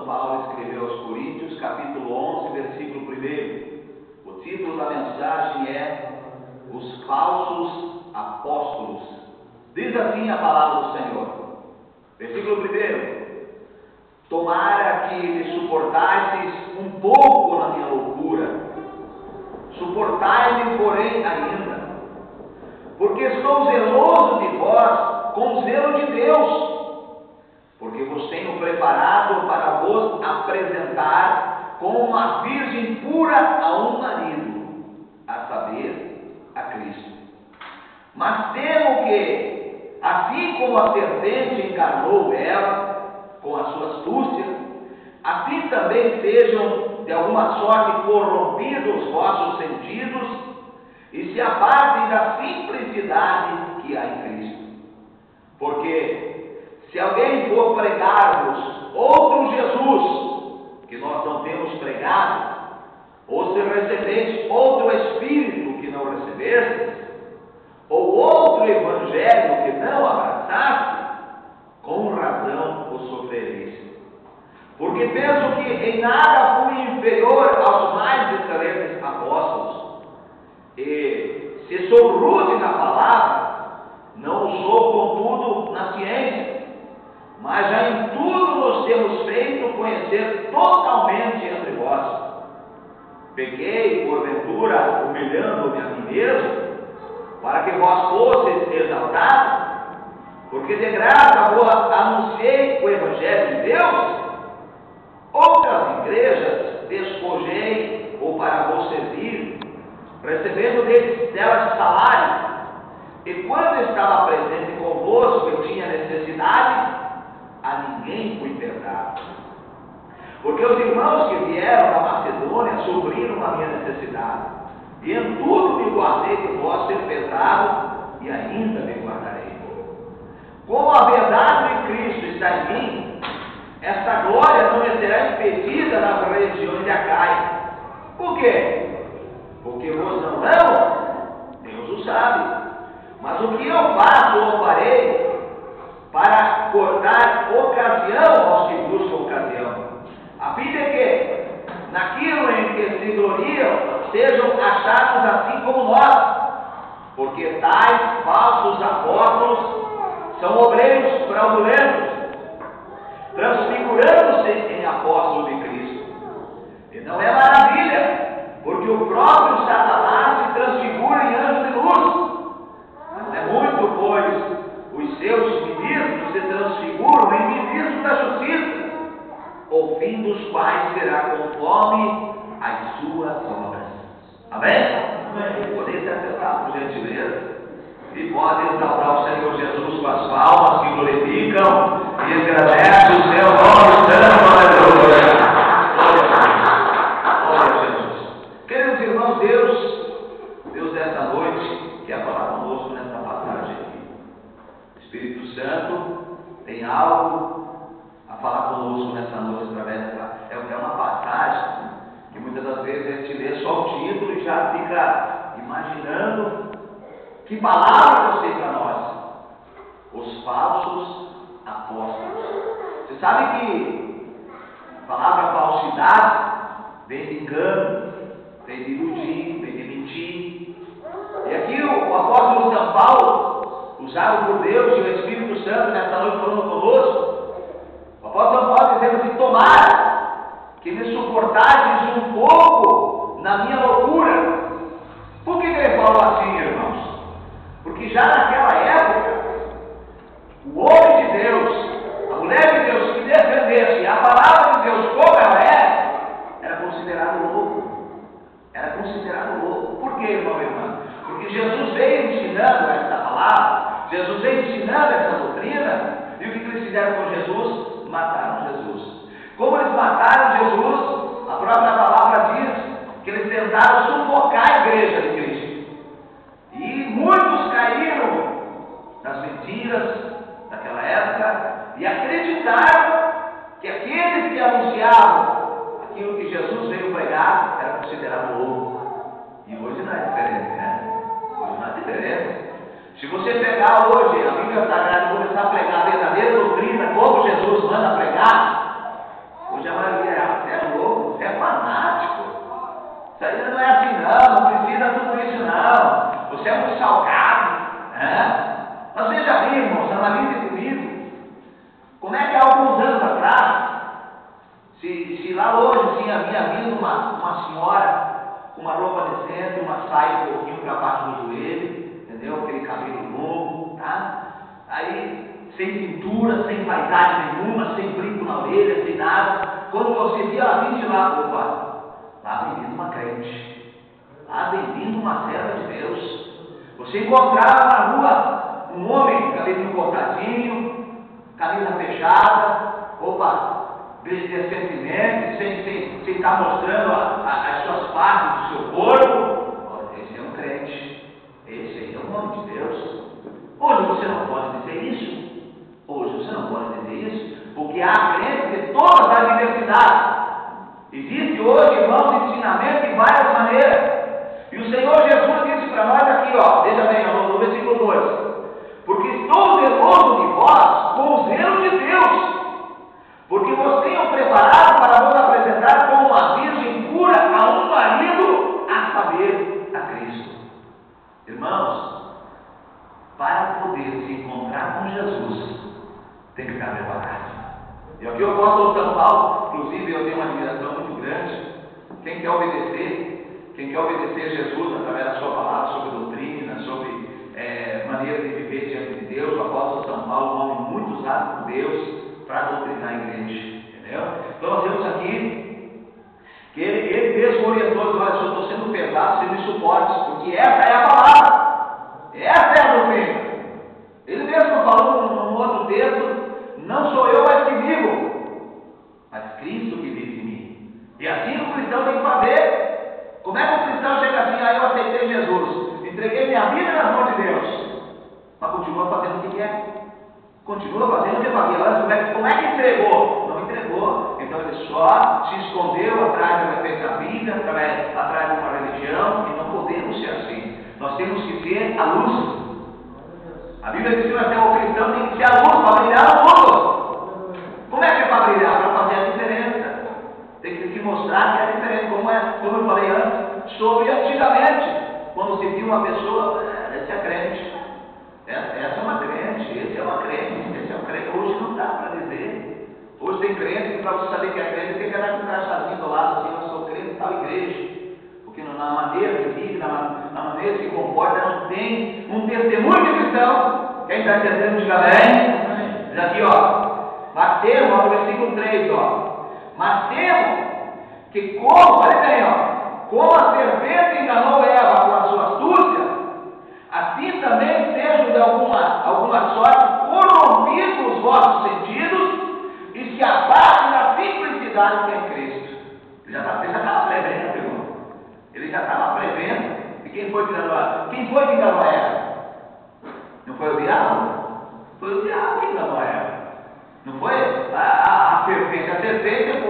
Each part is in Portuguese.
São Paulo escreveu aos Coríntios, capítulo 11, versículo 1. O título da mensagem é Os Falsos Apóstolos. Diz assim a palavra do Senhor. Versículo 1. Tomara que me suportasseis um pouco na minha loucura. Suportai-me, porém, ainda, porque estou zeloso de vós com o zelo de Deus, porque vos tenho preparado para vos apresentar como uma virgem pura a um marido, a saber, a Cristo. Mas temo que, assim como a serpente enganou Eva com a sua astúcia, assim também sejam de alguma sorte corrompidos os vossos sentidos e se apartem da simplicidade que há em Cristo. Porque se alguém for pregar-vos outro Jesus, que nós não temos pregado, ou se recebeis outro Espírito que não recebestes, ou outro Evangelho que não abraçaste, com razão o sofrereis. Porque penso que em nada fui inferior aos mais excelentes apóstolos, e se sou rude na palavra, não o sou contudo na ciência, mas já em tudo nos temos feito conhecer totalmente entre vós. Pequei, porventura, humilhando-me a mim mesmo, para que vós fosseis exaltados, porque de graça vos anunciei o Evangelho de Deus. Outras igrejas despojei ou para vos servir, recebendo delas salário, e quando estava presente convosco eu tinha necessidade, a ninguém fui pesado. Porque os irmãos que vieram da Macedônia supriram a minha necessidade, e em tudo me guardei de vós ser pesado, e ainda me guardarei. Como a verdade de Cristo está em mim, esta glória não me será impedida nas regiões de Acaia. Por quê? Porque vos não amo? Deus o sabe. Mas o que eu faço ou farei para cortar ocasião aos que buscam ocasião, a fim de que, naquilo em que se gloriam, sejam achados assim como nós, porque tais falsos apóstolos são obreiros fraudulentos, transfigurando-se em apóstolos de Cristo. E não é maravilha, porque o próprio Satanás se transfigura em anjo de luz. Não é muito, pois, os seus ministros se transfiguram em ministros da justiça, o fim dos quais será conforme as suas obras. Amém? Podem se acessar por gentileza e podem exaltar o Senhor Jesus com as palmas que glorificam e agradecem o seu nome santo. Aleluia! Glória a Jesus. Queridos irmãos, Deus dessa noite quer falar conosco nessa passagem aqui. O Espírito Santo tem algo a falar conosco nessa noite através dessa. É uma passagem que muitas das vezes a gente lê só o título e já fica imaginando que palavra você para nós. Os falsos apóstolos. Você sabe que a palavra falsidade vem de engano, vem de iludir, vem de mentir. E aqui o apóstolo São Paulo, usado por Deus e o Espírito Santo nessa noite falando conosco, o apóstolo São Paulo dizendo assim: tomara que me suportasseis um pouco na minha loucura. Por que ele falou assim, irmãos? Porque já naquela época, o homem de Deus, a mulher de Deus que defendesse a palavra de Deus como ela era considerado louco. Era considerado louco. Por quê, irmão e irmã? Porque Jesus veio ensinando essa palavra, Jesus veio ensinando essa doutrina, e o que eles fizeram com Jesus? Mataram Jesus. Como eles mataram Jesus, a própria palavra diz que eles tentaram sufocar a igreja de Cristo. E muitos caíram nas mentiras daquela época e acreditaram que aqueles que anunciavam aquilo que Jesus veio pregar era considerado louco. E hoje não é diferente, né? Hoje não é diferente. Se você pegar hoje a Bíblia Sagrada e começar a pregar a verdadeira doutrina, como Jesus manda pregar, hoje a você é muito salgado, né? Mas veja bem, irmãos, analise comigo, como é que há alguns anos atrás, se lá hoje sim havia vindo uma senhora com uma roupa decente, uma saia um pouquinho para baixo do joelho, entendeu? Aquele cabelo longo, tá? Aí, sem pintura, sem vaidade nenhuma, sem brinco na orelha, sem nada. Quando você via ela vir de lá, opa, lá vem vindo uma crente, lá vem vindo uma serva de Deus. Você encontrava na rua um homem, cabelinho cortadinho, camisa fechada, opa, decentemente, sem estar mostrando as suas partes do seu corpo. Esse é um crente, esse aí é um homem de Deus. Hoje você não pode dizer isso, hoje você não pode dizer isso, porque há crentes de todas as diversidades. Existe hoje, irmãos, ensinamento de várias maneiras. E o Senhor Jesus disse para nós aqui, ó, veja bem, no versículo 2: porque estou zeloso de vós com o zelo de Deus, porque vos tenho preparado para vos apresentar como uma virgem pura a um marido, a saber, a Cristo. Irmãos, para poder se encontrar com Jesus, tem que estar preparado. E aqui eu posso São Paulo, inclusive eu tenho uma admiração muito grande. Quem quer obedecer Jesus através da sua palavra, sobre doutrina, sobre maneira de viver diante de Deus, o apóstolo São Paulo, um homem muito usado por Deus para doutrinar a igreja, entendeu? Então nós vemos aqui que ele mesmo orientou, olha, se eu estou sendo pesado, você me suporte, porque essa é a palavra, essa é a doutrina. Ele mesmo falou num outro texto: não sou eu mais que vivo, mas Cristo que vive em mim. E assim o cristão tem que fazer. Como é que o cristão chega assim? Aí eu aceitei Jesus, entreguei minha vida nas mãos de Deus, mas continua fazendo o que quer, continua fazendo o que fazia antes. Como é que entregou? Não entregou. Então ele só se escondeu atrás da defesa da Bíblia, atrás de uma religião. E não podemos ser assim. Nós temos que ser a luz. A Bíblia diz que o cristão tem que ser a luz para brilhar no mundo. Como é que é para brilhar? Para fazer a diferença. Tem que mostrar que é diferente. Como eu falei antes, sobre antigamente, quando se viu uma pessoa, esse é crente, essa é uma crente, esse é uma crente, esse é um crente. Hoje não dá para dizer. Hoje tem crente que, para você saber que é crente, tem que andar com um crachazinho do lado assim: eu sou crente em tal igreja. Porque na maneira que vive, na maneira que se comporta, não tem um testemunho de cristão. Quem está entendendo, diga amém. Diz aqui, ó, mas temo, no versículo 3, ó, mas temo que olha bem, ó, como a serpente enganou Eva com a sua astúcia, assim também sejam de alguma sorte corrompidos os vossos sentidos e se abatem na simplicidade que é em Cristo. Ele já estava prevendo, irmão. Ele já estava prevendo. E quem foi que enganou Eva? Não foi o diabo? Foi o diabo que enganou Eva. Não foi a serpente. A serpente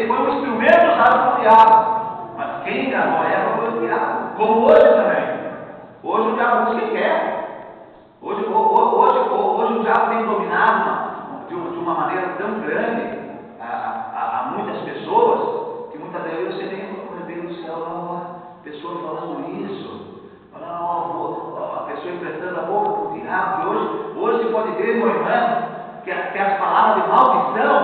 foi um instrumento usado pelo diabo. Mas quem enganou Eva foi o diabo. Como hoje também. Hoje o diabo usa quem quer. Hoje o diabo tem dominado de uma maneira tão grande a muitas pessoas, que muitas vezes você nem, meu Deus do céu, a pessoa falando isso, a pessoa emprestando a boca para o diabo. Que hoje se pode ver, meu irmão, que as palavras de maldição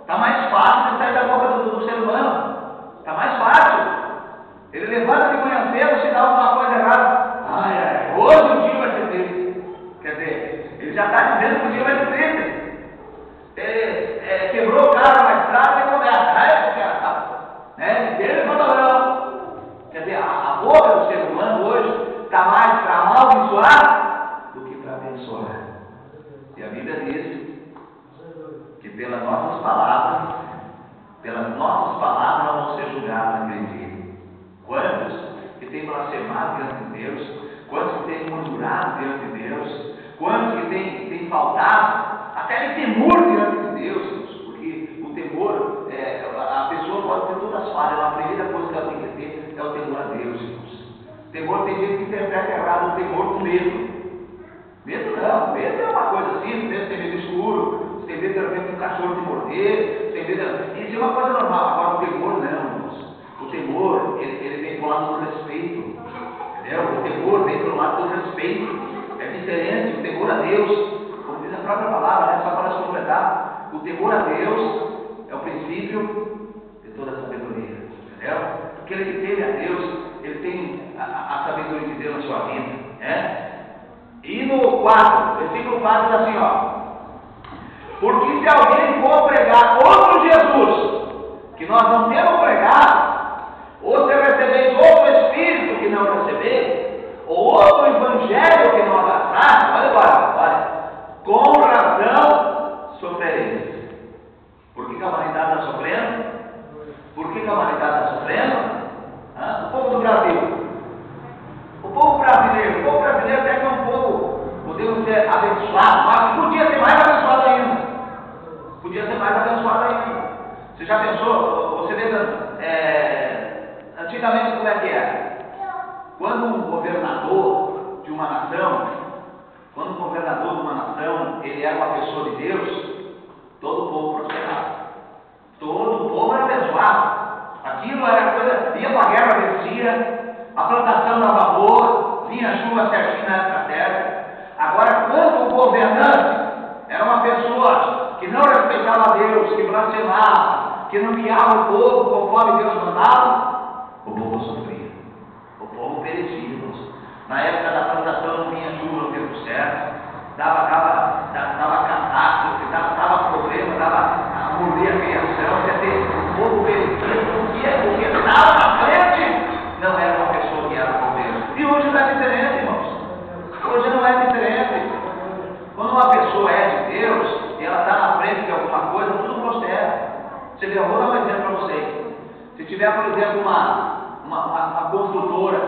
está mais fácil de sair da boca do ser humano. Está mais fácil. Ele levanta de manhã cedo, se dá alguma coisa errada. Hoje o dia vai ser triste. Quer dizer, ele já está dizendo que o dia vai ser triste. Quebrou o carro na estrada e começa. Ele falou: quer dizer, a boca do ser humano hoje está mais para amaldiçoar do que para abençoar. E a Bíblia diz que pelas nossas palavras nós vamos ser julgados naquele dia. Quantos que têm blasfemado diante de Deus? Quantos que têm murmurado diante de Deus? Quantos que têm faltado até de temor diante de Deus? Porque o temor, a pessoa pode ter todas as falhas, a primeira coisa que ela tem que ter é o temor a Deus, irmãos. Temor, tem gente que interpreta errado o temor com medo. Medo não, medo é uma coisa simples, medo tem medo escuro, tem medo de repente um cachorro te morder, tem medo. Isso é uma coisa normal. Agora o temor não, irmãos. O temor, ele vem do lado do respeito. O temor vem pelo lado do respeito. É diferente. O temor a Deus, como diz a própria palavra, né? Só para se completar, o temor a Deus é o princípio de toda a sabedoria. Entendeu? Aquele que teme a Deus, ele tem a sabedoria de Deus na sua vida. Né? E no 4, versículo 4 diz assim, ó. Porque se alguém for pregar outro Jesus, que nós não temos pregado, ou se recebeis outro Espírito que não recebeis, ou outro Evangelho que não abraçaste, olha agora, olha, com razão sofrereis. Por que a humanidade está sofrendo? Por que a humanidade está sofrendo? O povo do Brasil. O povo brasileiro até que é um povo, podemos ser abençoado, mas podia ser mais abençoado ainda. Podia ser mais abençoado ainda. Você já pensou? Você vê antigamente como é que era? Quando um governador de uma nação, ele era uma pessoa de Deus, todo o povo prosperava. Todo o povo era abençoado. Aquilo era coisa, ia para a guerra, vencia, a plantação dava boa, vinha a chuva certinha na época certa. Agora, quando o governante era uma pessoa que não respeitava Deus, que blasfemava, que não guiava o povo conforme Deus mandava, o povo sofria, o povo perecia. Na época da plantação não vinha chuva no tempo certo, dava catástrofe, dava problema, dava morrer a criação, quer dizer, o povo perecia, porque estava na frente, não era uma pessoa que era com Deus. E hoje não é diferente, irmãos. Hoje não é diferente. Quando uma pessoa é de Deus, e ela está na frente de alguma coisa, tudo prospera. Você vê, eu vou dar um exemplo para vocês. Se tiver, por exemplo, uma construtora,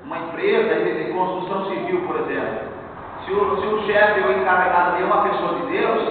uma empresa de construção civil, por exemplo, se o chefe ou o encarregado é uma pessoa de Deus,